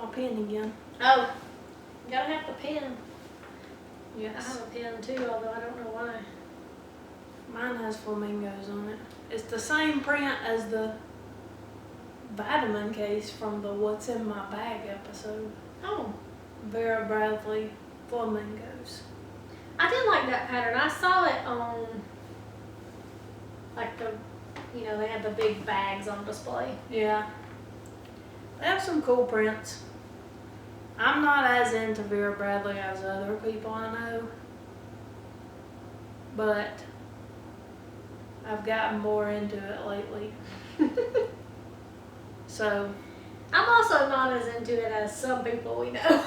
pen again. Oh, you gotta have the pen. Yes. I have a pen too, although I don't know why. Mine has flamingos on it. It's the same print as the vitamin case from the What's in My Bag episode. Oh. Vera Bradley flamingos. I did like that pattern. I saw it on, like they had the big bags on display. Yeah. They have some cool prints. I'm not as into Vera Bradley as other people I know, but I've gotten more into it lately. So. I'm also not as into it as some people we know.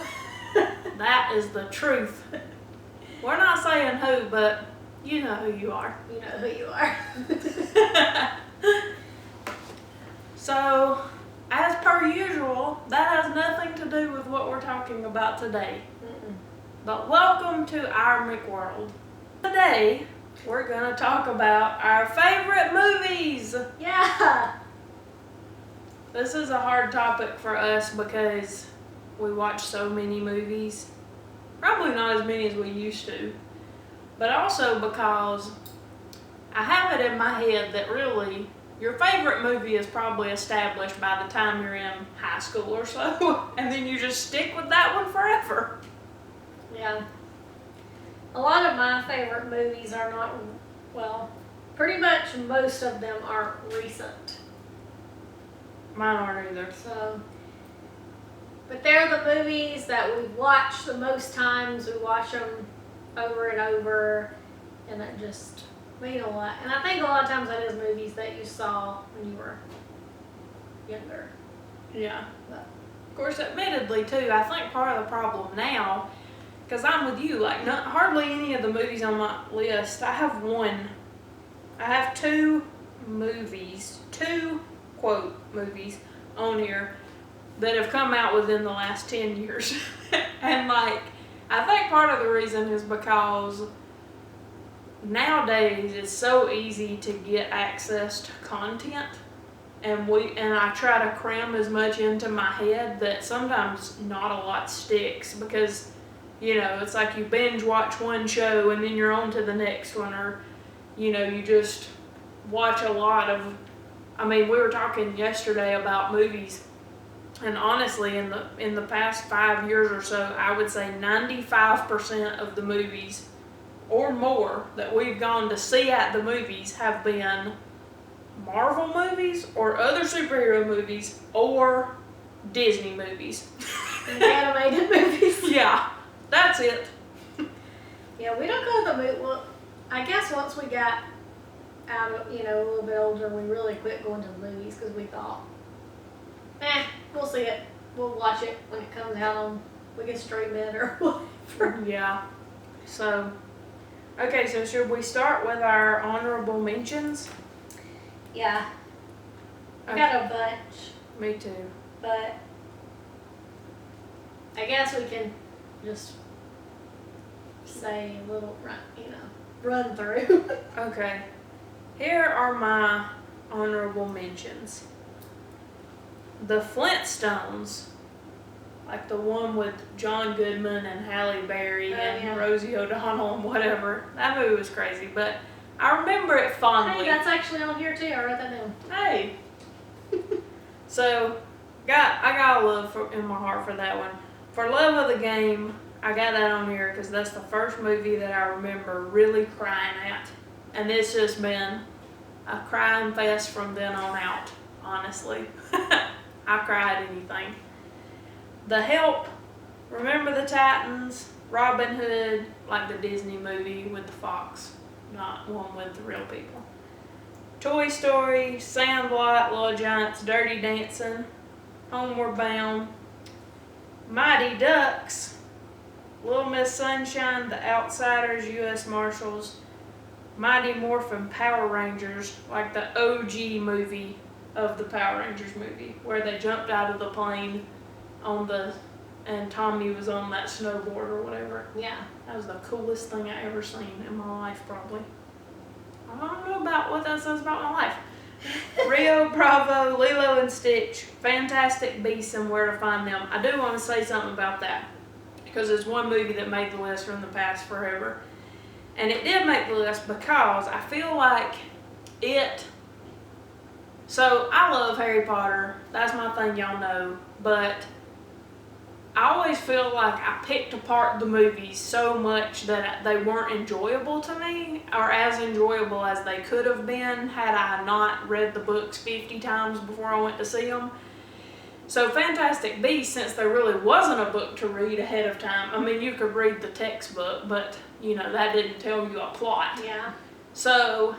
That is the truth. We're not saying who, but you know who you are. You know who you are. So, as per usual, that has nothing to do with what we're talking about today. Mm-mm. But welcome to our McWorld. Today, we're going to talk about our favorite movies. Yeah. This is a hard topic for us because we watch so many movies. Probably not as many as we used to. But also because I have it in my head that really your favorite movie is probably established by the time you're in high school or so. And then you just stick with that one forever. Yeah. A lot of my favorite movies are not, well, pretty much most of them aren't recent. Mine aren't either. So, but they're the movies that we watch the most times. We watch them over and over, and it just mean a lot. And I think a lot of times that is movies that you saw when you were younger. Yeah. But. Of course, admittedly, too, I think part of the problem now, because I'm with you, like hardly any of the movies on my list. I have two quote movies on here that have come out within the last 10 years. And like, I think part of the reason is because nowadays it's so easy to get access to content, and I try to cram as much into my head that sometimes not a lot sticks, because it's like you binge watch one show and then you're on to the next one, or you just watch a lot of, we were talking yesterday about movies, and honestly in the past 5 years or so, I would say 95% of the movies or more that we've gone to see at the movies have been Marvel movies or other superhero movies or Disney movies. And animated movies. Yeah, that's it. Yeah, we don't go to the movie. Well, I guess once we got out of, a little bit older, we really quit going to the movies because we thought, we'll see it. We'll watch it when it comes out on, we can stream it or whatever. Yeah. So, okay, so should we start with our honorable mentions? Yeah. I Okay. got a bunch, Me too. but I guess we can just say a little run through. Okay. Here are my honorable mentions. The Flintstones, like the one with John Goodman and Halle Berry and yeah. Rosie O'Donnell and whatever. That movie was crazy, but I remember it fondly. Hey, that's actually on here too. I wrote that down. Hey. So, I got a love in my heart for that one. For Love of the Game, I got that on here because that's the first movie that I remember really crying at. And it's just been a crying fest from then on out, honestly. I cry at anything. The Help, Remember the Titans, Robin Hood, like the Disney movie with the fox, not one with the real people. Toy Story, Sandlot, Little Giants, Dirty Dancing, Homeward Bound, Mighty Ducks, Little Miss Sunshine, The Outsiders, U.S. Marshals, Mighty Morphin Power Rangers, like the OG movie of the Power Rangers movie, where they jumped out of the plane and Tommy was on that snowboard or whatever. Yeah. That was the coolest thing I ever seen in my life, probably. I don't know about what that says about my life. Rio Bravo, Lilo and Stitch, Fantastic Beasts and Where to Find Them. I do want to say something about that because it's one movie that made the list from the past forever. And it did make the list because I feel like it... So, I love Harry Potter. That's my thing, y'all know. But I always feel like I picked apart the movies so much that they weren't enjoyable to me, or as enjoyable as they could have been had I not read the books 50 times before I went to see them. So Fantastic Beasts, since there really wasn't a book to read ahead of time, I mean, you could read the textbook, but, you know, that didn't tell you a plot. Yeah. So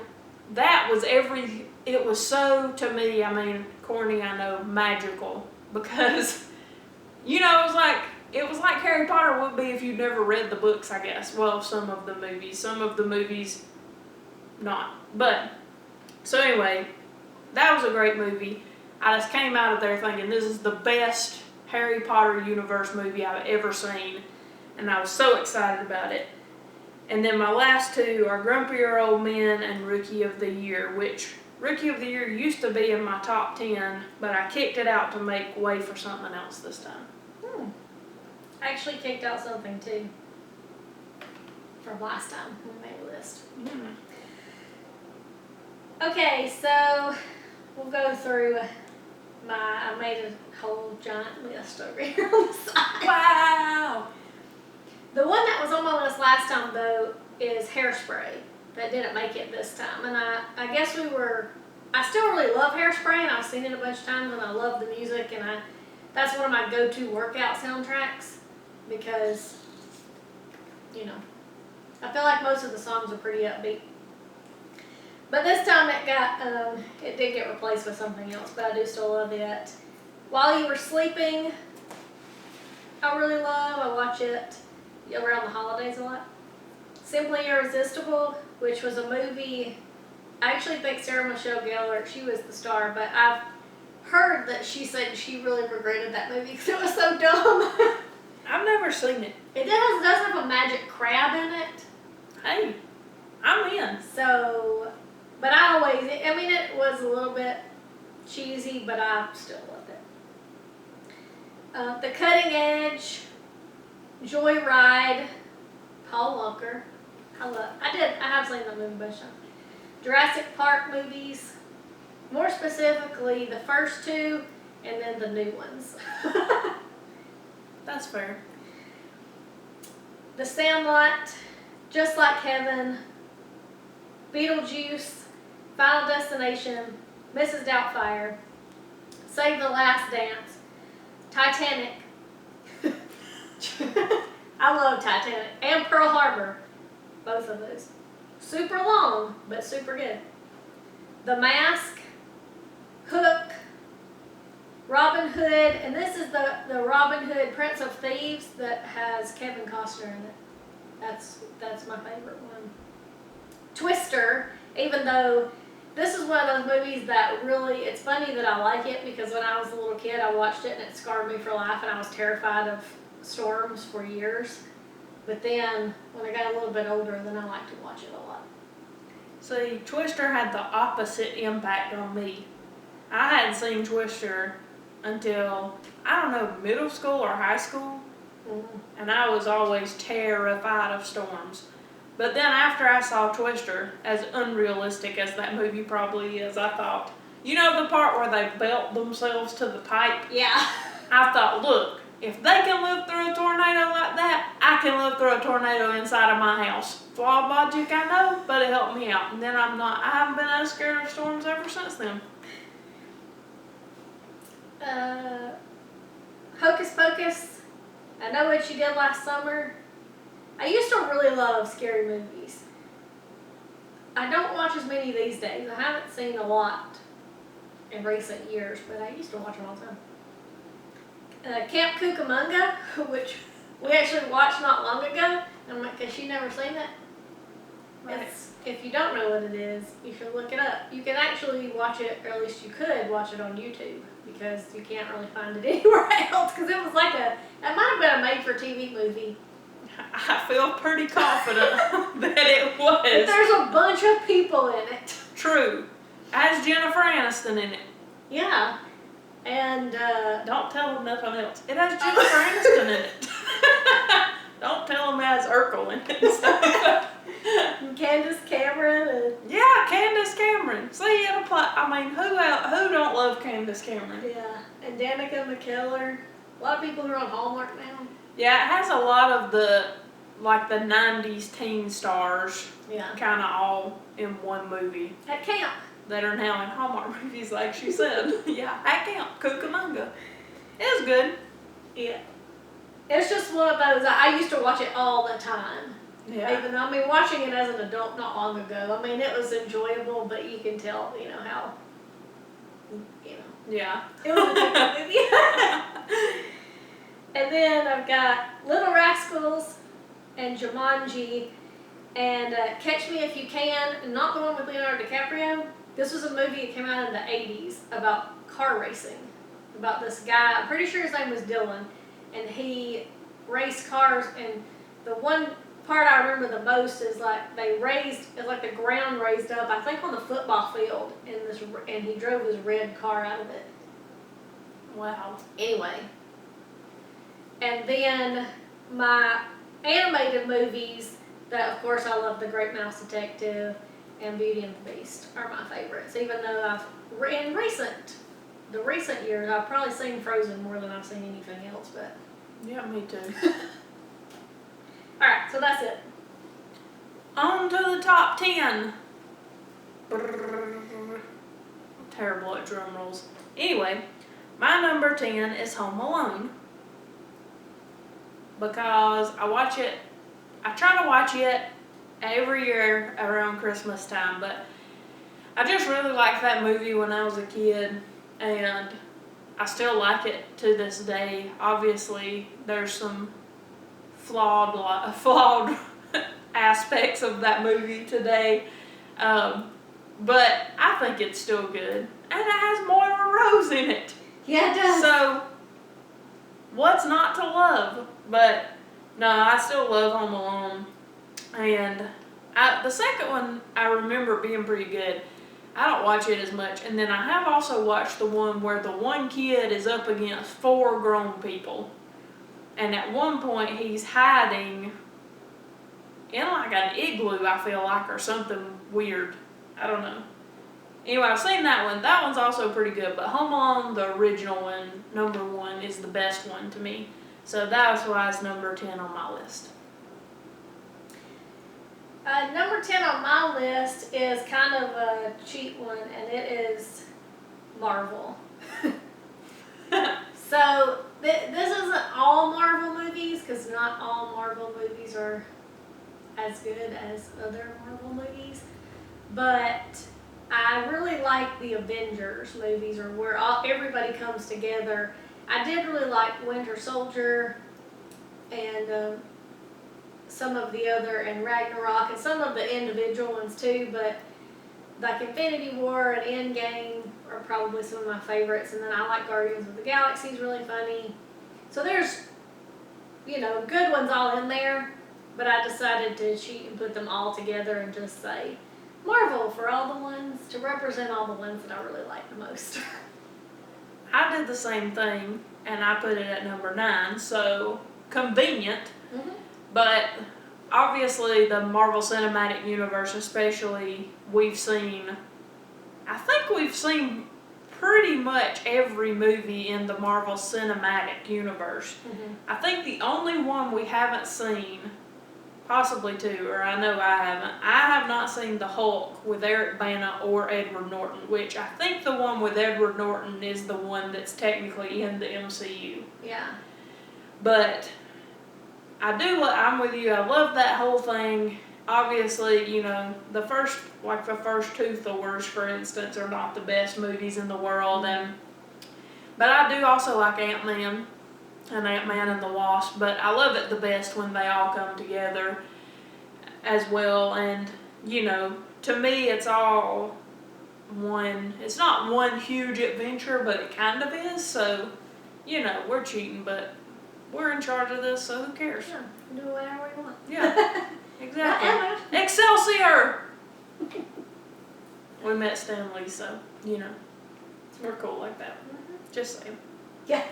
that was it was so, to me, I mean, corny, I know, magical, because... You know, it was like Harry Potter would be if you'd never read the books, I guess. Well, some of the movies, not. But, so anyway, that was a great movie. I just came out of there thinking this is the best Harry Potter universe movie I've ever seen. And I was so excited about it. And then my last two are Grumpier Old Men and Rookie of the Year, which Rookie of the Year used to be in my top 10, but I kicked it out to make way for something else this time. I actually kicked out something too from last time when we made a list. Okay, so we'll go through I made a whole giant list over here on the side. Wow! The one that was on my list last time, though, is Hairspray. That didn't make it this time. And I guess I still really love Hairspray, and I've seen it a bunch of times, and I love the music, and that's one of my go-to workout soundtracks, because, you know, I feel like most of the songs are pretty upbeat. But this time it did get replaced with something else, but I do still love it. While You Were Sleeping, I really love. I watch it around the holidays a lot. Simply Irresistible, which was a movie, I actually think Sarah Michelle Gellar, she was the star, but I've heard that she said she really regretted that movie because it was so dumb. I've never seen it. It does have a magic crab in it. Hey, I'm in. So, but it was a little bit cheesy, but I still loved it. The Cutting Edge, Joyride, Paul Walker. I have seen that movie a bunch of times. Jurassic Park movies, more specifically the first two, and then the new ones. That's fair. The Sandlot, Just Like Heaven, Beetlejuice, Final Destination, Mrs. Doubtfire, Save the Last Dance, Titanic. I love Titanic. And Pearl Harbor. Both of those. Super long, but super good. The Mask, Hook, Robin Hood, and this is the Robin Hood Prince of Thieves that has Kevin Costner in it. That's my favorite one. Twister, even though this is one of those movies that really, it's funny that I like it because when I was a little kid I watched it and it scarred me for life and I was terrified of storms for years. But then when I got a little bit older, then I like to watch it a lot. See, Twister had the opposite impact on me. I hadn't seen Twister until, I don't know, middle school or high school. Mm-hmm. And I was always terrified of storms. But then after I saw Twister, as unrealistic as that movie probably is, I thought, you know the part where they belt themselves to the pipe? Yeah. I thought, look, if they can live through a tornado like that, I can live through a tornado inside of my house. Flawed logic, I know, but it helped me out. And then I haven't been as scared of storms ever since then. Hocus Pocus, I Know What You Did Last Summer. I used to really love scary movies. I don't watch as many these days. I haven't seen a lot in recent years, but I used to watch them all the time. Camp Cucamonga, which we actually watched not long ago. I'm like, has she never seen it? Right. If you don't know what it is, you should look it up. You can actually watch it, or at least you could watch it on YouTube, because you can't really find it anywhere else, because it was like it might have been a made-for-TV movie. I feel pretty confident that it was. But there's a bunch of people in it. True. Has Jennifer Aniston in it. Yeah. And, Don't tell them nothing else. It has Jennifer Aniston in it. Don't tell them it has Urkel in it and stuff. Candace Cameron and... Yeah, Candace Cameron. See, it apply. I mean, who don't love Candace Cameron? Yeah. And Danica McKellar. A lot of people who are on Hallmark now. Yeah, it has a lot of the 90s teen stars. Yeah. Kind of all in one movie. At camp. That are now in Hallmark movies, like she said. Yeah, at camp, Cucamonga. It was good. Yeah. It's just one of those, I used to watch it all the time. Yeah. Even though, watching it as an adult not long ago, it was enjoyable, but you can tell, how, Yeah. it was a different movie. And then I've got Little Rascals and Jumanji and Catch Me If You Can, not the one with Leonardo DiCaprio. This was a movie that came out in the 80s about car racing. About this guy, I'm pretty sure his name was Dylan, and he raced cars, and the one part I remember the most is the ground raised up, I think on the football field, and he drove his red car out of it. Wow. Anyway. And then my animated movies, that of course I love The Great Mouse Detective and Beauty and the Beast are my favorites, even though in the recent years I've probably seen Frozen more than I've seen anything else, but. Yeah, me too. Alright, so that's it. On to the top 10. Brrr. Terrible at drum rolls. Anyway, my number 10 is Home Alone. Because I try to watch it every year around Christmas time, but I just really liked that movie when I was a kid, and I still like it to this day. Obviously, there's some flawed aspects of that movie today, but I think it's still good, and it has Moira Rose in it. Yeah, it does. So, what's not to love? But no, I still love Home Alone, and the second one I remember being pretty good. I don't watch it as much, and then I have also watched the one where the one kid is up against 4 grown people, and at one point he's hiding in an igloo, I feel like, or something weird. I don't know. Anyway, I've seen that one. That one's also pretty good, but Home Alone, the original one, number 1, is the best one to me. So that's why it's number 10 on my list. Number 10 on my list is kind of a cheap one, and it is Marvel. So, this isn't all Marvel movies, because not all Marvel movies are as good as other Marvel movies. But I really like the Avengers movies, or where everybody comes together. I did really like Winter Soldier and some of the other, and Ragnarok, and some of the individual ones too, but like Infinity War and Endgame are probably some of my favorites, and then I like Guardians of the Galaxy, is really funny. So there's, good ones all in there, but I decided to cheat and put them all together and just say Marvel for all the ones, to represent all the ones that I really like the most. I did the same thing, and I put it at number 9, so convenient. Mm-hmm. But obviously the Marvel Cinematic Universe especially, I think we've seen pretty much every movie in the Marvel Cinematic Universe. Mm-hmm. I think the only one we haven't seen, possibly 2, or I know I have not seen the Hulk with Eric Bana or Edward Norton, which I think the one with Edward Norton is the one that's technically in the MCU. Yeah. But I'm with you, I love that whole thing. Obviously, the first 2 Thors, for instance, are not the best movies in the world, but I do also like Ant-Man and Ant-Man and the Wasp, but I love it the best when they all come together as well, and, to me it's all it's not one huge adventure, but it kind of is, so, we're cheating, but we're in charge of this, so who cares? Yeah, do whatever we want. Yeah, exactly. Excelsior! We met Stanley, so, you know, we're cool like that. Just saying. Yeah.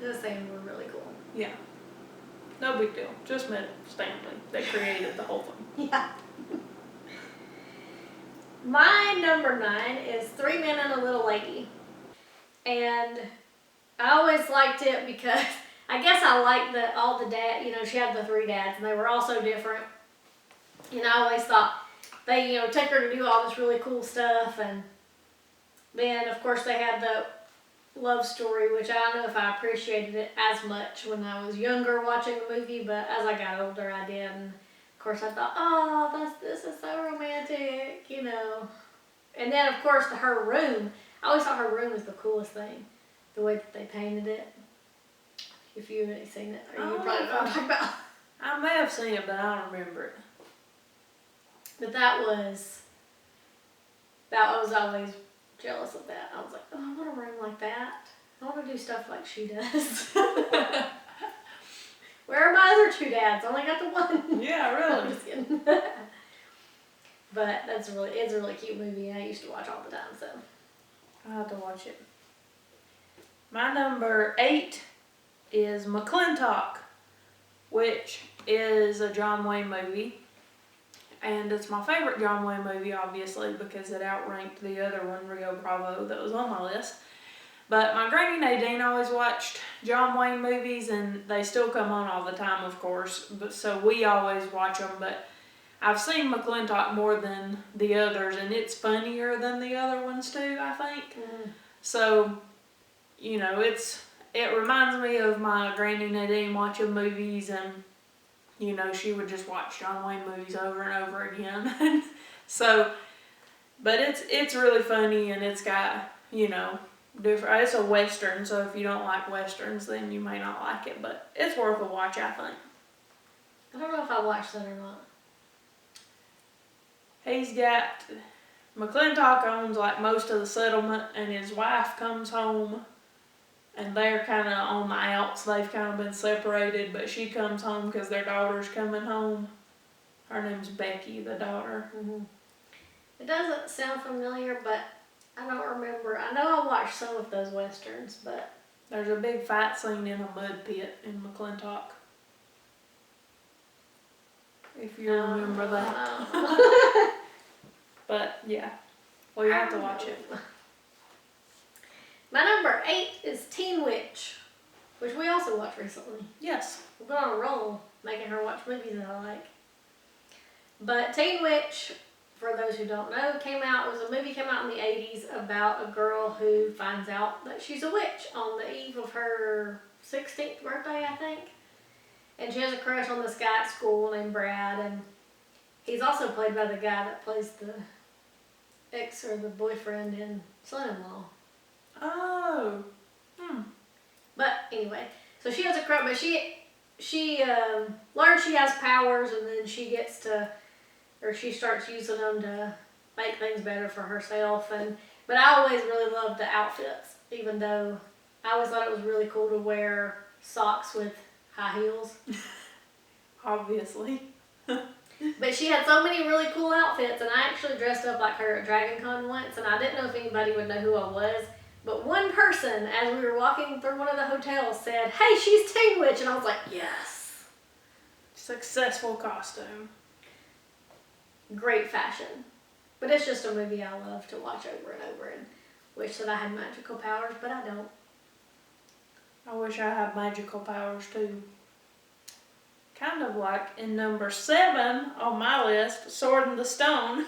Just saying we're really cool. Yeah. No big deal. Just met Stanley. They created the whole thing. Yeah. My number 9 is Three Men and a Little Lady. And I always liked it because I guess I liked that all the dad, you know, she had the 3 dads and they were all so different. And I always thought they, you know, took her to do all this really cool stuff. And then, of course, they had the love story, which I don't know if I appreciated it as much when I was younger watching the movie, but as I got older, I did. And of course, I thought, oh, this is so romantic, you know. And then, of course, her room. I always thought her room was the coolest thing, the way that they painted it. If you've already seen it, or you probably know what I'm talking about. I may have seen it, but I don't remember it. But I was always jealous of that. I was like, oh, I want a room like that. I want to do stuff like she does. Where are my other 2 dads? I only got the one. Yeah, really. I'm just kidding. But it's a really cute movie, and I used to watch all the time. So I'll have to watch it. My number 8 is McClintock, which is a John Wayne movie. And it's my favorite John Wayne movie, obviously, because it outranked the other one, Rio Bravo, that was on my list. But my granny Nadine always watched John Wayne movies, and they still come on all the time, of course. But so we always watch them. But I've seen McClintock more than the others, and it's funnier than the other ones too, I think. So, you know, it reminds me of my granny Nadine watching movies, and you know, she would just watch John Wayne movies over and over again. So, but it's really funny, and it's got, you know, different. It's a Western, so if you don't like Westerns, then you may not like it, but it's worth a watch, I think. I don't know if I watched that or not. He's got, McClintock owns like most of the settlement, and his wife comes home, and they're kind of on the outs. They've kind of been separated, but she comes home because their daughter's coming home. Her name's Becky, the daughter. It doesn't sound familiar, but I don't remember. I know I watched some of those Westerns, but There's a big fight scene in a mud pit in McClintock. If you remember that. But yeah, well, you have to watch it. My number 8 is Teen Witch, which we also watched recently. Yes. We've been on a roll making her watch movies that I like. But Teen Witch, for those who don't know, a movie came out in the 80s about a girl who finds out that she's a witch on the eve of her 16th birthday, I think. And she has a crush on this guy at school named Brad, and he's also played by the guy that plays the ex or the boyfriend in Son-in-Law. Oh. But anyway, so she has a crush, but she learns she has powers, and then she starts using them to make things better for herself. But I always really loved the outfits, even though I always thought it was really cool to wear socks with high heels. Obviously. But she had so many really cool outfits, and I actually dressed up like her at Dragon Con once, and I didn't know if anybody would know who I was. But one person, as we were walking through one of the hotels, said, "Hey, she's Teen Witch," and I was like, yes. Successful costume. Great fashion. But it's just a movie I love to watch over and over, and wish that I had magical powers, but I don't. I wish I had magical powers too. Kind of like in number 7 on my list, Sword in the Stone.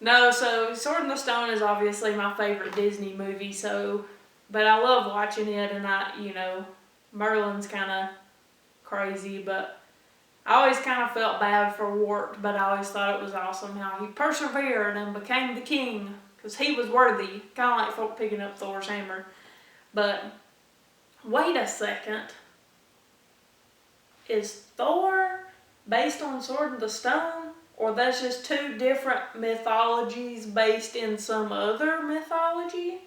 No, so Sword in the Stone is obviously my favorite Disney movie, but I love watching it, and Merlin's kind of crazy, but I always kind of felt bad for Wart, but I always thought it was awesome how he persevered and became the king, because he was worthy, kind of like folk picking up Thor's hammer. But wait a second, is Thor based on Sword in the Stone? Or that's just 2 different mythologies based in some other mythology?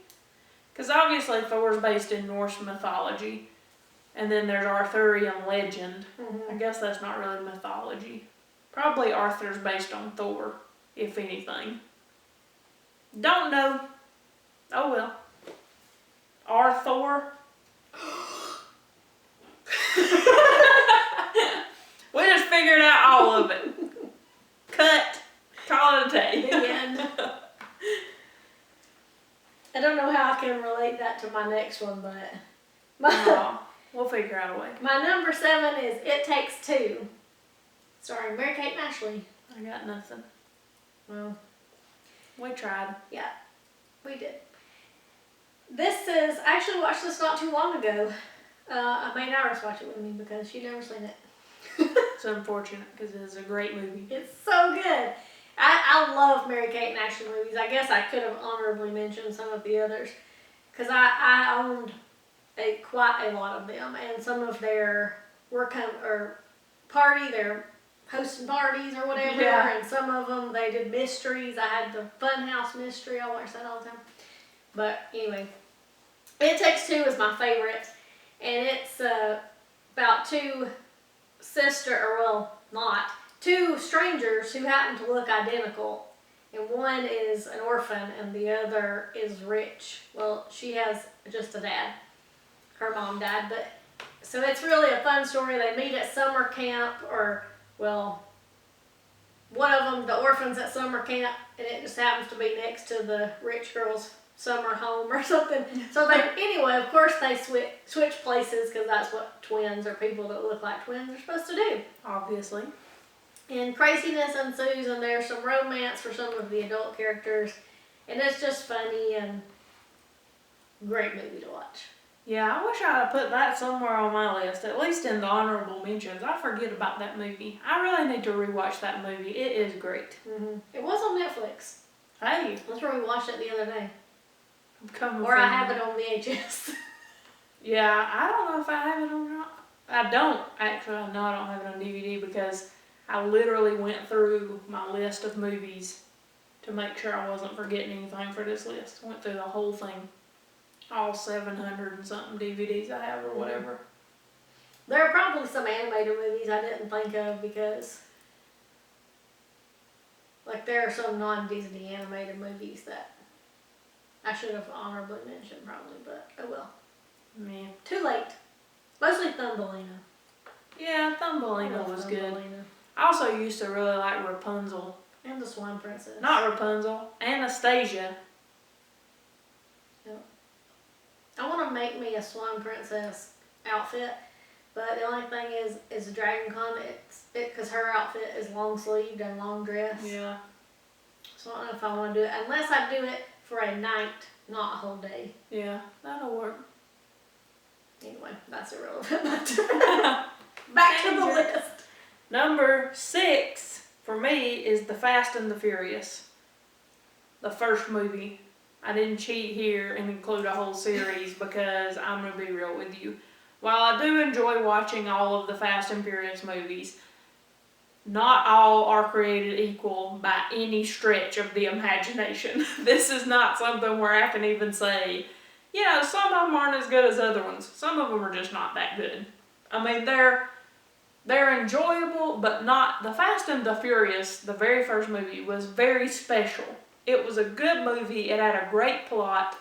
Because obviously Thor's based in Norse mythology. And then there's Arthurian legend. I guess that's not really mythology. Probably Arthur's based on Thor. if anything. Don't know. Oh well. Or Thor. We just figured out all of it. Cut. Call it a day. The end. I don't know how I can relate that to my next one, but We'll figure out a way. my number 7 is It Takes Two, starring Mary-Kate and Ashley. I got nothing. Well, We tried. yeah, we did. This is, I actually watched this not too long ago. I made Iris watch it with me because she'd never seen it. It's unfortunate because it is a great movie. It's so good. I love Mary-Kate and Ashley movies. I guess I could have honorably mentioned some of the others because I owned quite a lot of them, and some of their they're hosting parties or whatever, Yeah. and some of them they did mysteries. I had the Funhouse mystery. I watched that all the time. But anyway, It Takes Two is my favorite, and it's about two two strangers who happen to look identical, and one is an orphan and the other is rich. Well, she has just a dad. Her mom died, but so it's really a fun story. They meet at summer camp, or well, one of them, the orphan's at summer camp, and it just happens to be next to the rich girl's summer home or something. So anyway, of course they switch places because that's what twins or people that look like twins are supposed to do. Obviously. And craziness ensues, and there's some romance for some of the adult characters, and it's just funny and great movie to watch. Yeah, I wish I had put that somewhere on my list, at least in the honorable mentions. I forget about that movie. I really need to rewatch that movie. It is great. Mm-hmm. It was on Netflix. Hey, That's where we watched it the other day. I'm coming Or I from- have it on VHS. Yeah, I don't know if I have it or not. I don't. Actually, no, I don't have it on DVD because I literally went through my list of movies to make sure I wasn't forgetting anything for this list. Went through the whole thing. All 700 and something DVDs I have or whatever. There are probably some animated movies I didn't think of because, like, there are some non-Disney animated movies that I should have honorably mentioned probably, but oh well. Man. Too late. Mostly Thumbelina. Yeah, I Thumbelina love was good. Thumbelina. I also used to really like Rapunzel. And the Swan Princess. Not Rapunzel. Anastasia. I want to make me a Swan Princess outfit, but the only thing is Dragon Con. Because her outfit is long sleeved and long dress. Yeah. So I don't know if I want to do it unless I do it for a night, not a whole day. Yeah, that'll work. Anyway, that's irrelevant. Back to the list. Number 6 for me is The Fast and the Furious. The first movie. I didn't cheat here and include a whole series because I'm going to be real with you. While I do enjoy watching all of the Fast and Furious movies, not all are created equal by any stretch of the imagination. This is not something where I can even say, yeah, some of them aren't as good as other ones. Some of them are just not that good. I mean, they're enjoyable, but not. The Fast and the Furious, the very first movie, was very special. It was a good movie. It had a great plot.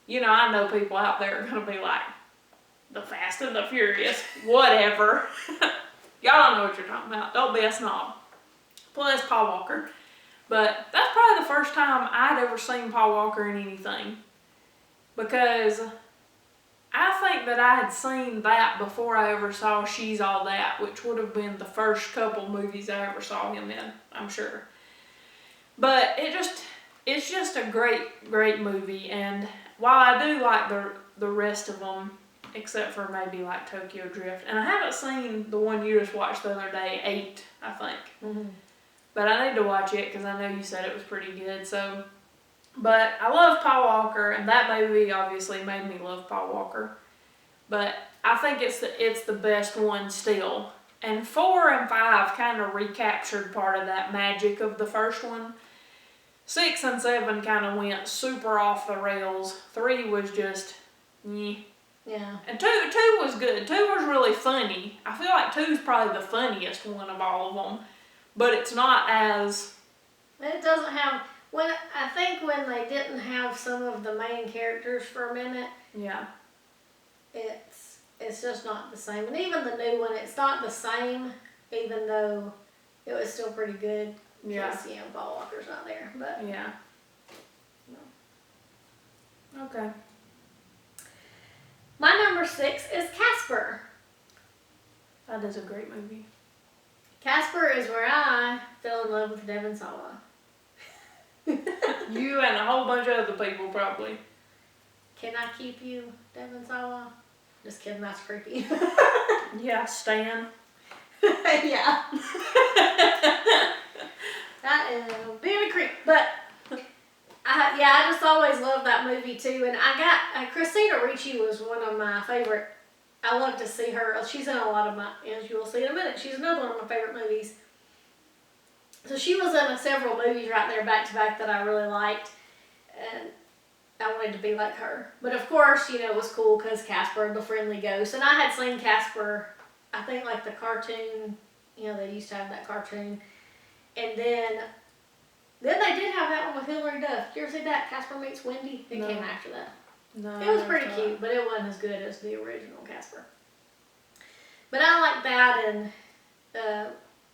You know, I know people out there are going to be like, The Fast and the Furious, whatever. Y'all don't know what you're talking about. Don't be a snob. Plus Paul Walker. But that's probably the first time I'd ever seen Paul Walker in anything. Because I think that I had seen that before I ever saw She's All That, which would have been the first couple movies I ever saw him in, I'm sure. But it's just a great, great movie. And while I do like the rest of them, except for maybe like Tokyo Drift, and I haven't seen the one you just watched the other day, 8, I think. Mm-hmm. But I need to watch it because I know you said it was pretty good. So, but I love Paul Walker, and that movie obviously made me love Paul Walker. But I think it's the best one still. And 4 and 5 kind of recaptured part of that magic of the first one. 6 and 7 kind of went super off the rails. 3 was just, yeah. Yeah. And 2 was good. 2 was really funny. I feel like 2 is probably the funniest one of all of them. But it's not as It doesn't have I think when they didn't have some of the main characters for a minute, Yeah. it's just not the same. And even the new one, it's not the same, even though it was still pretty good. Yeah. Because, you know, Paul Walker's not there. But Yeah. no. Okay. My number 6 is Casper. That is a great movie. Casper is where I fell in love with Devon Sawa. You and a whole bunch of other people, probably. Can I keep you, Devon Sawa? Just kidding, that's creepy. Yeah, Stan. Yeah. That is being a creep. But, I just always loved that movie too. And I got, Christina Ricci was one of my favorite. I love to see her. She's in a lot of my, as you will see in a minute, she's another one of my favorite movies. So she was in several movies right there back to back that I really liked. And I wanted to be like her. But of course, you know, it was cool because Casper, the friendly ghost. And I had seen Casper, I think like the cartoon, you know, they used to have that cartoon. And then they did have that one with Hilary Duff. Did you ever see that? Casper Meets Wendy? It came after that. No. It was pretty cute, but it wasn't as good as the original Casper. But I like that, and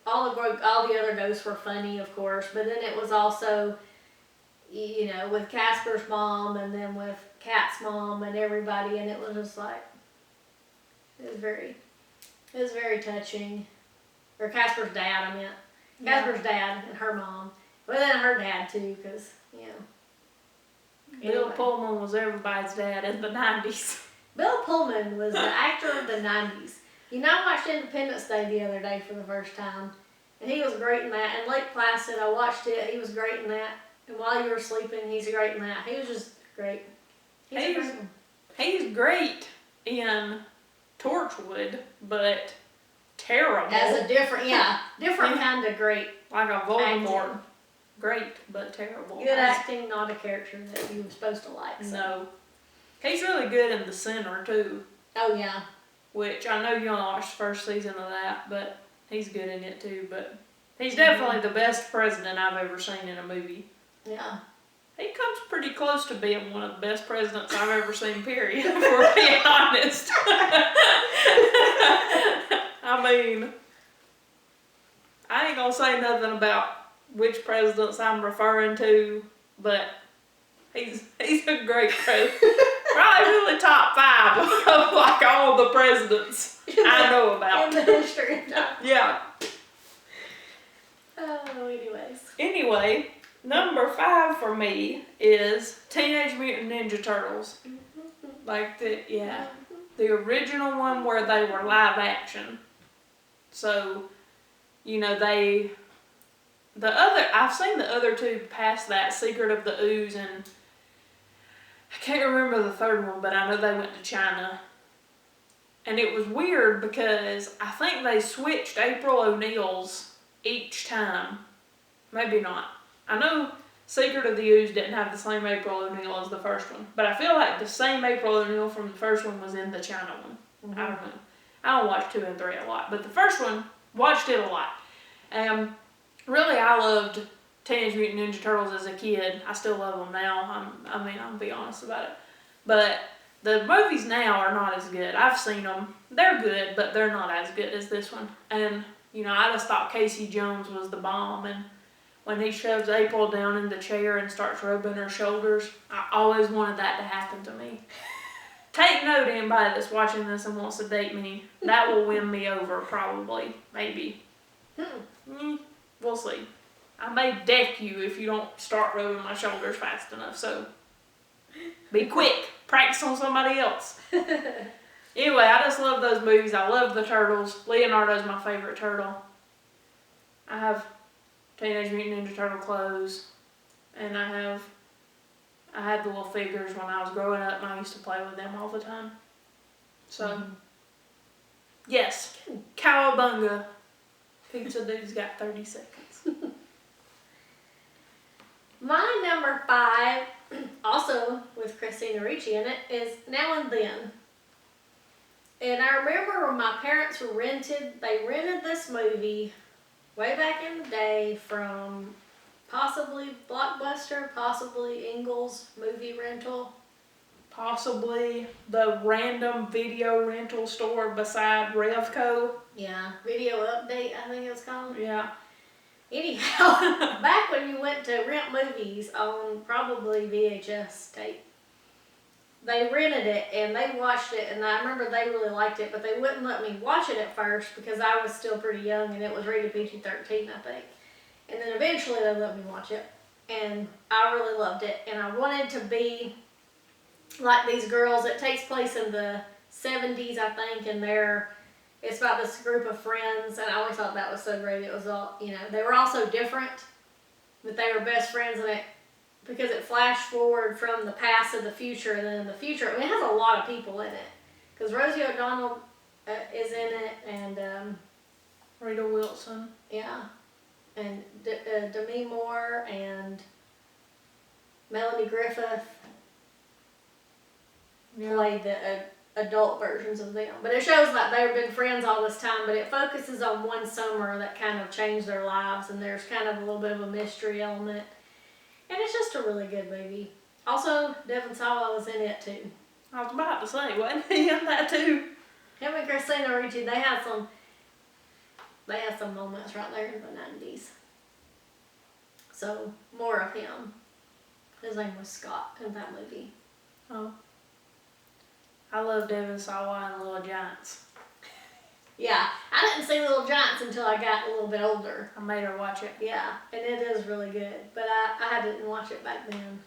all the other ghosts were funny, of course. But then it was also, you know, with Casper's mom, and then with Kat's mom, and everybody, and it was just like, it was very touching. Or Casper's dad, I meant. Casper's dad and her mom. Well, then her dad too, because, you know. Bill Pullman was everybody's dad in the 90s. Bill Pullman was the actor of the 90s. You know, I watched Independence Day the other day for the first time, and he was great in that. And Lake Placid, I watched it. He was great in that. And While You Were Sleeping, he's great in that. He was just great. He's great in Torchwood, but terrible. As a different kind of great. Like a Voldemort. Acting. Great, but terrible. Good acting, not a character that you were supposed to like. So. No. He's really good in The Sinner, too. Oh, yeah. Which I know you only watched the first season of that, but he's good in it, too. But he's definitely the best president I've ever seen in a movie. Yeah. He comes pretty close to being one of the best presidents I've ever seen, period, if we're being honest. I mean, I ain't gonna say nothing about which presidents I'm referring to, but he's a great president. Probably really top 5 of like all the presidents I know about. In the history of time. Yeah. Oh, anyways. Anyway, number 5 for me is Teenage Mutant Ninja Turtles. Like the original one where they were live action. So, you know, I've seen the other 2 past that, Secret of the Ooze, and I can't remember the third one, but I know they went to China. And it was weird because I think they switched April O'Neil's each time. Maybe not. I know Secret of the Ooze didn't have the same April O'Neil as the first one, but I feel like the same April O'Neil from the first one was in the China one. Mm-hmm. I don't know. I don't watch 2 and 3 a lot, but the first one, watched it a lot. Really, I loved Teenage Mutant Ninja Turtles as a kid. I still love them now. I'll be honest about it. But the movies now are not as good. I've seen them. They're good, but they're not as good as this one. And, you know, I just thought Casey Jones was the bomb. And when he shoves April down in the chair and starts rubbing her shoulders, I always wanted that to happen to me. Take note, anybody that's watching this and wants to date me. That will win me over, probably. Maybe. We'll see. I may deck you if you don't start rubbing my shoulders fast enough, so be quick. Practice on somebody else. Anyway, I just love those movies. I love the turtles. Leonardo's my favorite turtle. I have Teenage Mutant Ninja Turtle clothes, and I had the little figures when I was growing up, and I used to play with them all the time. So, yes, cowabunga. Pizza Dude's got 30 seconds. My number 5, also with Christina Ricci in it, is Now and Then. And I remember when my parents rented this movie way back in the day from Possibly Blockbuster, possibly Ingles Movie Rental. Possibly the random video rental store beside Revco. Yeah, Video Update, I think it's called. Yeah. Anyhow, back when you went to rent movies on probably VHS tape, they rented it and they watched it, and I remember they really liked it, but they wouldn't let me watch it at first because I was still pretty young and it was rated PG-13, I think. And then eventually they let me watch it, and I really loved it, and I wanted to be like these girls. It takes place in the 70s, I think, and it's about this group of friends, and I always thought that was so great. It was all, they were all so different, but they were best friends, and because it flashed forward from the past to the future, and then in the future, it has a lot of people in it, because Rosie O'Donnell is in it, and Rita Wilson. yeah, and Demi Moore, and Melanie Griffith played the adult versions of them. But it shows like they've been friends all this time, but it focuses on one summer that kind of changed their lives, and there's kind of a little bit of a mystery element. And it's just a really good movie. Also, Devon Sawa was in it too. I was about to say, wasn't he in that too? Him and Christina Ricci, they had some moments right there in the 90s. So, more of him. His name was Scott in that movie. Oh. I love Devon Sawa and Little Giants. Yeah, I didn't see Little Giants until I got a little bit older. I made her watch it. Yeah, and it is really good. But I didn't watch it back then,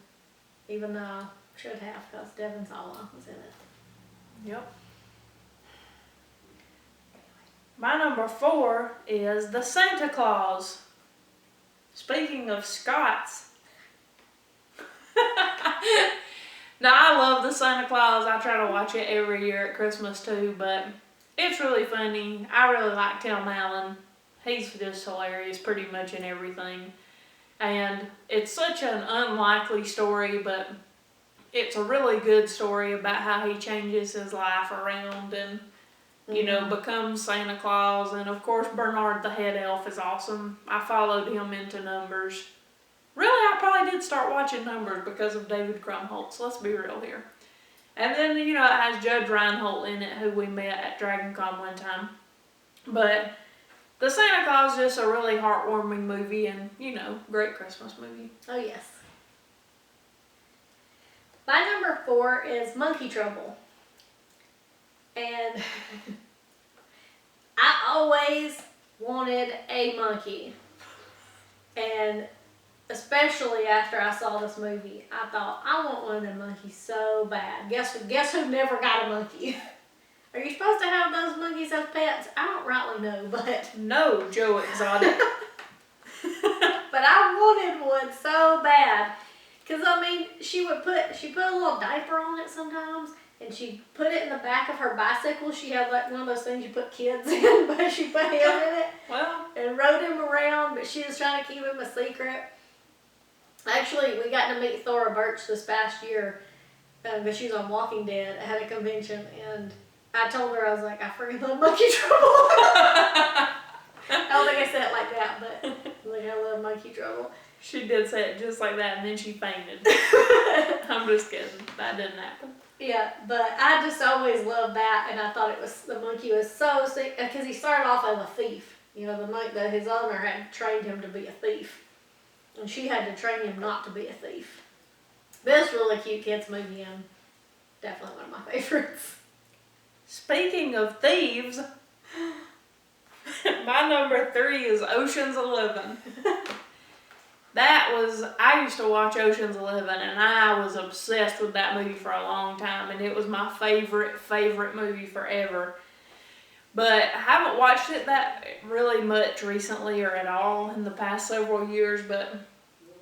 even though I should have, because Devon Sawa was in it. Yep. My number 4 is The Santa Claus. Speaking of Scots. Now, I love The Santa Claus. I try to watch it every year at Christmas too, but it's really funny. I really like Tim Allen. He's just hilarious pretty much in everything. And it's such an unlikely story, but it's a really good story about how he changes his life around and, becomes Santa Claus. And of course, Bernard the head elf is awesome. I followed him into Numbers. Really, I probably did start watching Numbers because of David Krumholtz. Let's be real here. And then, it has Judge Reinhold in it, who we met at DragonCon one time. But The Santa Claus is just a really heartwarming movie and, great Christmas movie. Oh, yes. My number 4 is Monkey Trouble. And I always wanted a monkey. And especially after I saw this movie, I thought, I want one of them monkeys so bad. Guess who never got a monkey? Are you supposed to have those monkeys as pets? I don't rightly know, but... No, Joe Exotic. But I wanted one so bad. Because, she put a little diaper on it sometimes, and she put it in the back of her bicycle. She had like one of those things you put kids in, but she put him in it. Well. And rode him around, but she was trying to keep him a secret. Actually, we got to meet Thora Birch this past year, but she was on Walking Dead at a convention, and I told her, I was like, I freaking love Monkey Trouble. I don't think I said it like that, but like, I love Monkey Trouble. She did say it just like that, and then she fainted. I'm just kidding. That didn't happen. Yeah, but I just always loved that, and I thought the monkey was so sick, because he started off as a thief. His owner had trained him to be a thief. And she had to train him not to be a thief. But it's a really cute kids movie, and definitely one of my favorites. Speaking of thieves, my number 3 is Ocean's 11. I used to watch Ocean's 11, and I was obsessed with that movie for a long time, and it was my favorite movie forever. But I haven't watched it that really much recently or at all in the past several years, but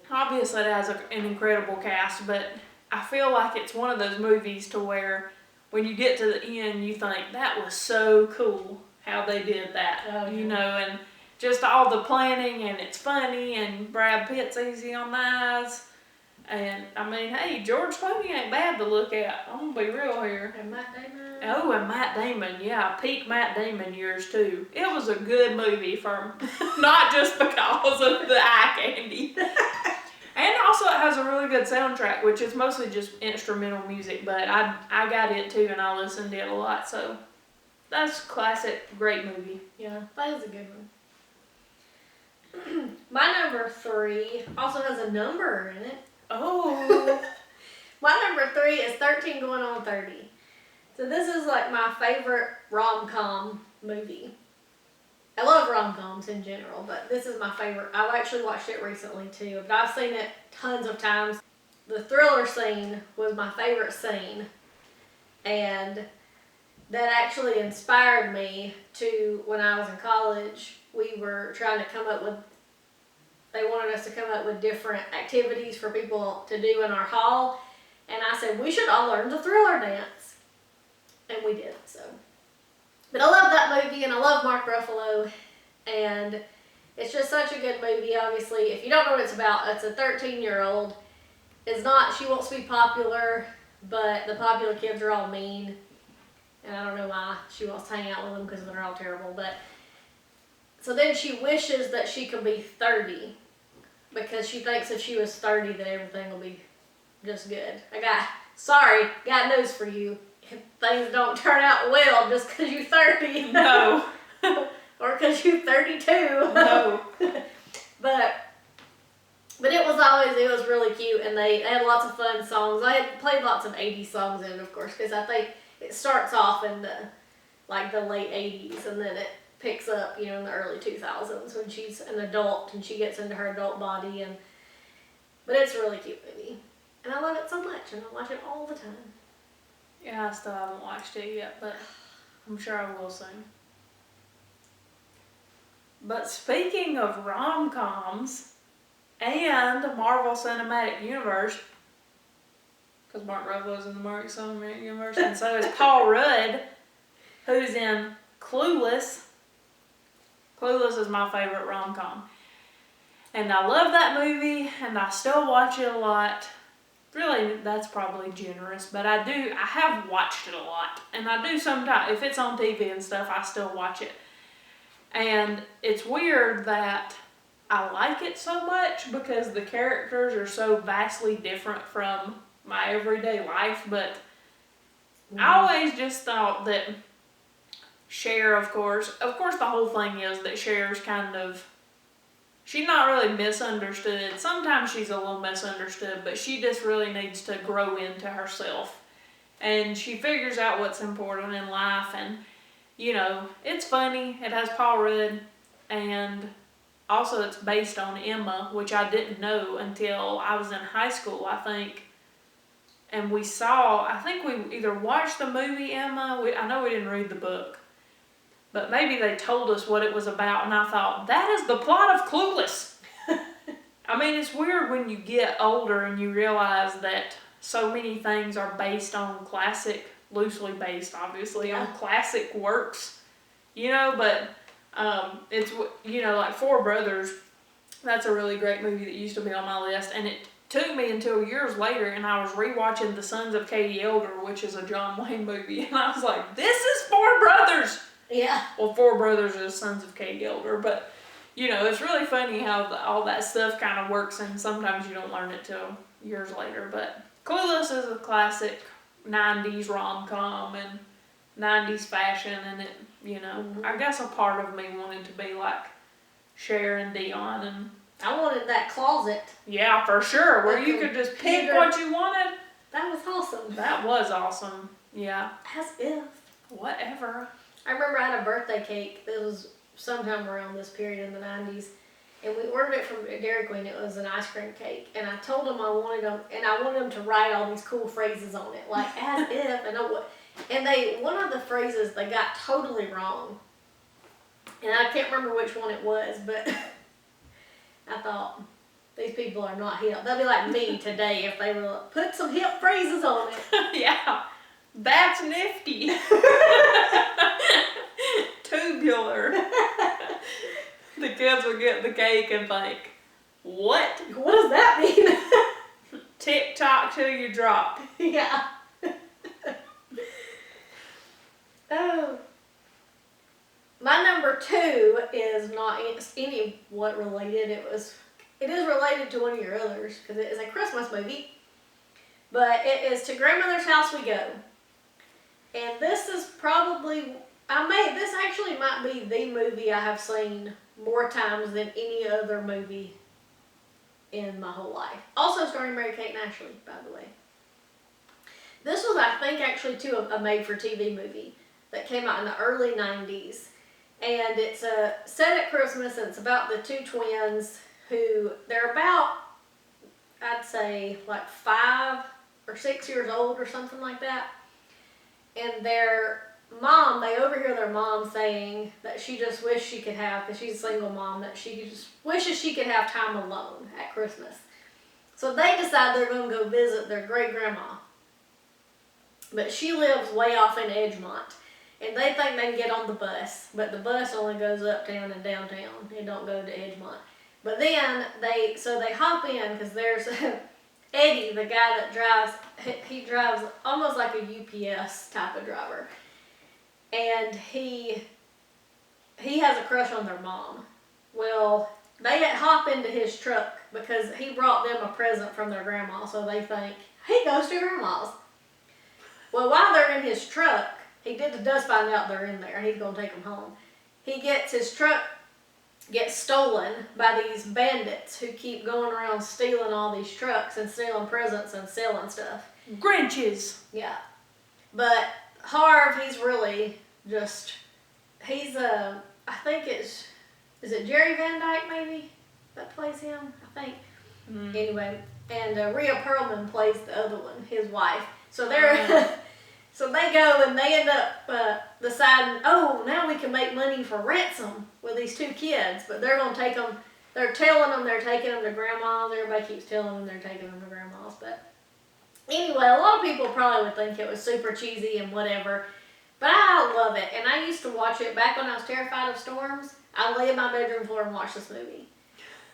obviously it has an incredible cast, but I feel like it's one of those movies to where when you get to the end, you think, that was so cool how they did that, and just all the planning, and it's funny, and Brad Pitt's easy on the eyes, And, I mean, hey, George Clooney ain't bad to look at. I'm gonna be real here. And Matt Damon. Oh, and Matt Damon, yeah, peak Matt Damon years too. It was a good movie for not just because of the eye candy. And also it has a really good soundtrack, which is mostly just instrumental music, but I got it too and I listened to it a lot, so that's classic, great movie. Yeah, that is a good one. My number 3 also has a number in it. Oh. My number 3 is 13 going on 30. So this is like my favorite rom-com movie. I love rom-coms in general, but this is my favorite. I've actually watched it recently too, but I've seen it tons of times. The thriller scene was my favorite scene, and that actually inspired me to, when I was in college, we were trying to come up with, they wanted us to come up with different activities for people to do in our hall, and I said, we should all learn the thriller dance. And we did, so. But I love that movie, and I love Mark Ruffalo, and it's just such a good movie, obviously. If you don't know what it's about, it's a 13-year-old. It's not, she wants to be popular, but the popular kids are all mean. And I don't know why she wants to hang out with them because they're all terrible. But so then she wishes that she could be 30 because she thinks if she was 30 that everything will be just good. Sorry, got news for you. If things don't turn out well just because you're 30. No. Or because you're 32. No. But it was really cute, and they had lots of fun songs. I had played lots of 80s songs in it, of course, because I think it starts off in the late 80s, and then it picks up, in the early 2000s when she's an adult and she gets into her adult body. But it's a really cute movie, and I love it so much, and I watch it all the time. Yeah, I still haven't watched it yet, but I'm sure I will soon. But speaking of rom-coms and the Marvel Cinematic Universe, because Mark Ruffalo's in the Marvel Cinematic Universe, and so is Paul Rudd, who's in Clueless. Clueless is my favorite rom-com. And I love that movie, and I still watch it a lot. Really, that's probably generous, but I have watched it a lot. And I do sometimes, if it's on TV and stuff, I still watch it. And it's weird that I like it so much because the characters are so vastly different from my everyday life, but I always just thought that Cher, of course the whole thing is that Cher's kind of, she's not really misunderstood. Sometimes she's a little misunderstood, but she just really needs to grow into herself. And she figures out what's important in life, and it's funny. It has Paul Rudd, and also it's based on Emma, which I didn't know until I was in high school, I think. And we either watched the movie Emma, I know we didn't read the book, but maybe they told us what it was about, and I thought, that is the plot of Clueless. I mean, it's weird when you get older and you realize that so many things are based on loosely based, obviously, on classic works, but it's, like Four Brothers, that's a really great movie that used to be on my list, and it took me until years later, and I was rewatching The Sons of Katie Elder, which is a John Wayne movie, and I was like, this is Four Brothers! Yeah. Well, Four Brothers is Sons of Katie Elder, but, it's really funny how all that stuff kind of works, and sometimes you don't learn it till years later, but Clueless is a classic 90s rom-com and 90s fashion, and it, I guess a part of me wanted to be like Cher and Dion, and I wanted that closet. Yeah, for sure, where you could just pick what you wanted. That was awesome. That was awesome. Yeah. As if. Whatever. I remember I had a birthday cake that was sometime around this period in the 90s. And we ordered it from Dairy Queen. It was an ice cream cake. And I told them I wanted them, and I wanted them to write all these cool phrases on it. Like, as if, and one of the phrases they got totally wrong. And I can't remember which one it was, but I thought, these people are not hip. They'll be like me today if they will put some hip phrases on it. Yeah. That's nifty. Tubular. The kids will get the cake and think, what? What does that mean? Tick-tock till you drop. Yeah. Oh. My number 2 is not anywhat related. It is related to one of your others because it is a Christmas movie. But it is To Grandmother's House We Go. And this is probably, this actually might be the movie I have seen more times than any other movie in my whole life. Also starring Mary-Kate and Ashley, by the way. This was, I think, actually too a made-for-TV movie that came out in the early 90s. And it's set at Christmas, and it's about the 2 twins who, they're about, I'd say, like 5 or 6 years old or something like that. And their mom, they overhear their mom saying that she just wished she could have, because she's a single mom, that she just wishes she could have time alone at Christmas. So they decide they're going to go visit their great-grandma. But she lives way off in Edgemont. And they think they can get on the bus, but the bus only goes uptown and downtown. It don't go to Edgemont. But then they hop in because there's Eddie, the guy that drives. He drives almost like a UPS type of driver, and he has a crush on their mom. Well, they hop into his truck because he brought them a present from their grandma, so they think he goes to grandma's. Well, while they're in his truck, he does find out they're in there, and he's going to take them home. His truck gets stolen by these bandits who keep going around stealing all these trucks and stealing presents and selling stuff. Grinches. Yeah. But Harv, he's really just, I think is it Jerry Van Dyke maybe that plays him? I think. Mm. Anyway, and Rhea Perlman plays the other one, his wife. So they're... So they go and they end up deciding, oh, now we can make money for ransom with these 2 kids. But they're going to take them, they're telling them they're taking them to grandma's. Everybody keeps telling them they're taking them to grandma's. But anyway, a lot of people probably would think it was super cheesy and whatever. But I love it. And I used to watch it back when I was terrified of storms. I lay in my bedroom floor and watch this movie.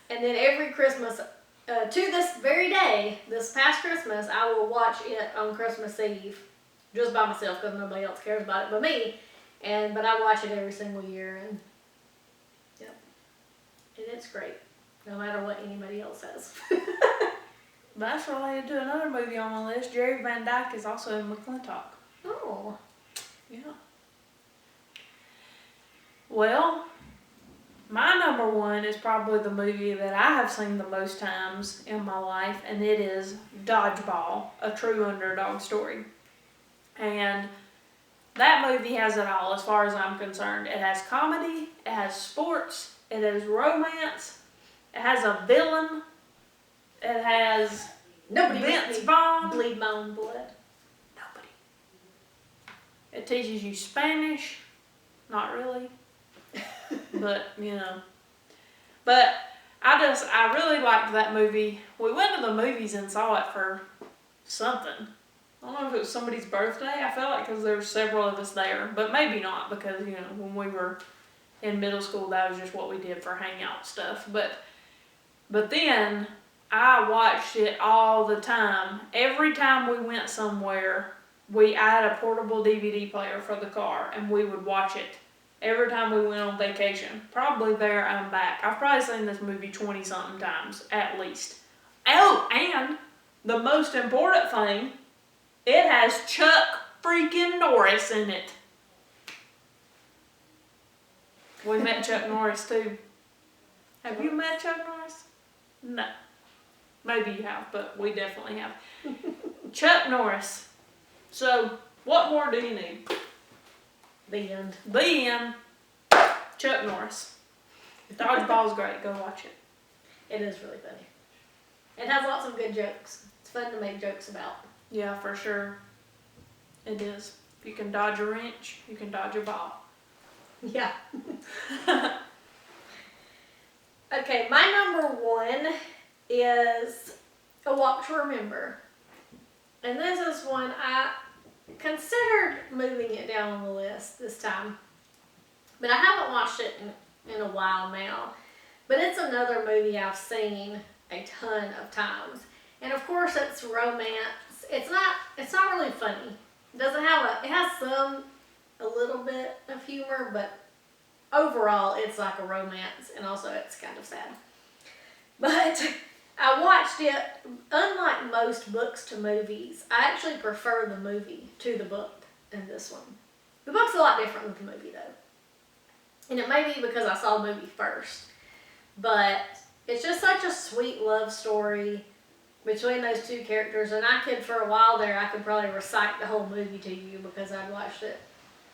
And then every Christmas, to this very day, this past Christmas, I will watch it on Christmas Eve. Just by myself because nobody else cares about it but me. But I watch it every single year, and yep. And it's great. No matter what anybody else says. That's related to another movie on my list. Jerry Van Dyke is also in McClintock. Oh. Yeah. Well, my number 1 is probably the movie that I have seen the most times in my life, and it is Dodgeball, a true underdog story. And that movie has it all as far as I'm concerned. It has comedy, it has sports, it has romance, it has a villain, it has Vince Vaughn. Bleed my own blood. Nobody. It teaches you Spanish. Not really. But, you know. But I really liked that movie. We went to the movies and saw it for something. I don't know if it was somebody's birthday. I felt like because there were several of us there, but maybe not because, you know, when we were in middle school, that was just what we did for hangout stuff. But then I watched it all the time. Every time we went somewhere, I had a portable DVD player for the car, and we would watch it every time we went on vacation. Probably there and back. I've probably seen this movie 20-something times, at least. Oh, and the most important thing, it has Chuck freaking Norris in it. We met Chuck Norris too. Have you met Chuck Norris? No. Maybe you have, but we definitely have. Chuck Norris. So, what more do you need? The end. The end. Chuck Norris. Dodgeball's great. Go watch it. It is really funny. It has lots of good jokes. It's fun to make jokes about. Yeah, for sure. It is. If you can dodge a wrench, you can dodge a ball. Yeah. Okay, my number 1 is A Walk to Remember. And this is one I considered moving it down on the list this time. But I haven't watched it in a while now. But it's another movie I've seen a ton of times. And of course it's romance. It's not really funny. It has a little bit of humor, but overall it's like a romance, and also it's kind of sad. But I watched it, unlike most books to movies, I actually prefer the movie to the book in this one. The book's a lot different than the movie though. And it may be because I saw the movie first. But it's just such a sweet love story between those two characters. And for a while there, I could probably recite the whole movie to you because I'd watched it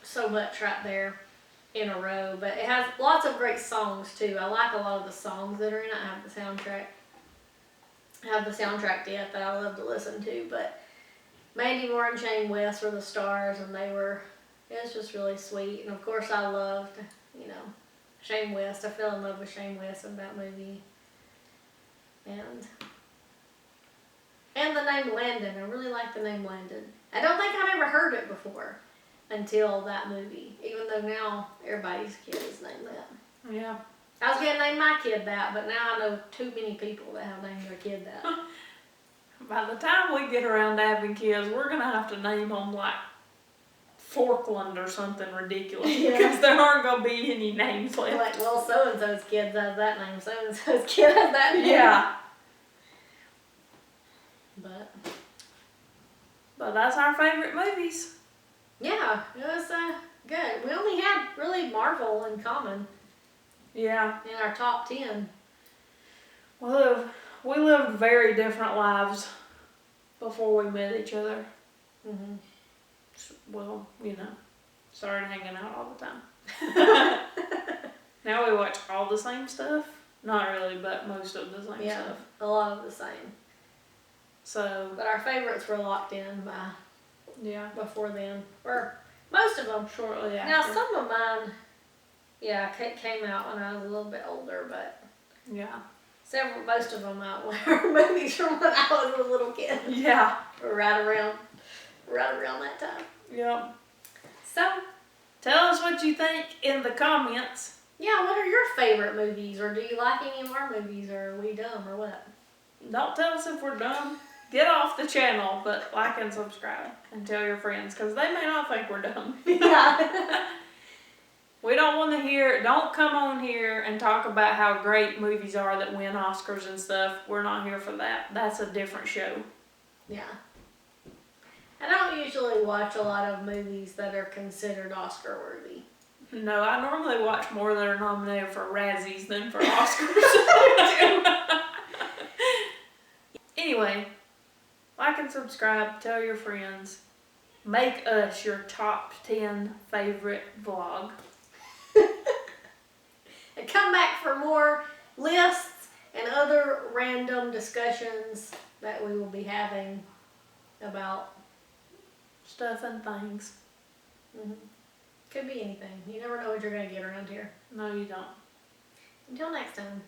so much right there in a row. But it has lots of great songs too. I like a lot of the songs that are in it. I have the soundtrack. Yet that I love to listen to. But Mandy Moore and Shane West were the stars, and it was just really sweet. And of course I loved, Shane West. I fell in love with Shane West in that movie. And the name Landon. I really like the name Landon. I don't think I'd ever heard it before until that movie. Even though now everybody's kid is named that. Yeah. I was going to name my kid that, but now I know too many people that have named their kid that. By the time we get around to having kids, we're going to have to name them like Forkland or something ridiculous. Yeah. Because there aren't going to be any names left. Like, well, so-and-so's kid has that name. So-and-so's kid has that name. Yeah. But that's our favorite movies. Yeah, it was good. We only had really Marvel in common. Yeah. In our top 10. Well, we lived very different lives before we met each other. Mm-hmm. Well, started hanging out all the time. Now we watch all the same stuff. Not really, but most of the same stuff. A lot of the same. So. But our favorites were locked in by. Yeah. Before then, or most of them. Shortly after. Now some of mine, came out when I was a little bit older, but. Yeah. Most of them were movies from when I was a little kid. Yeah. Right around that time. Yep. So, tell us what you think in the comments. Yeah, what are your favorite movies, or do you like any of our movies, or are we dumb, or what? Don't tell us if we're dumb. Get off the channel, but like and subscribe, and tell your friends, because they may not think we're dumb. Yeah. We don't want to don't come on here and talk about how great movies are that win Oscars and stuff. We're not here for that. That's a different show. Yeah. I don't usually watch a lot of movies that are considered Oscar worthy. No, I normally watch more that are nominated for Razzies than for Oscars. Anyway, like and subscribe, tell your friends, make us your top 10 favorite vlog. And come back for more lists and other random discussions that we will be having about stuff and things. Mm-hmm. Could be anything. You never know what you're going to get around here. No, you don't. Until next time.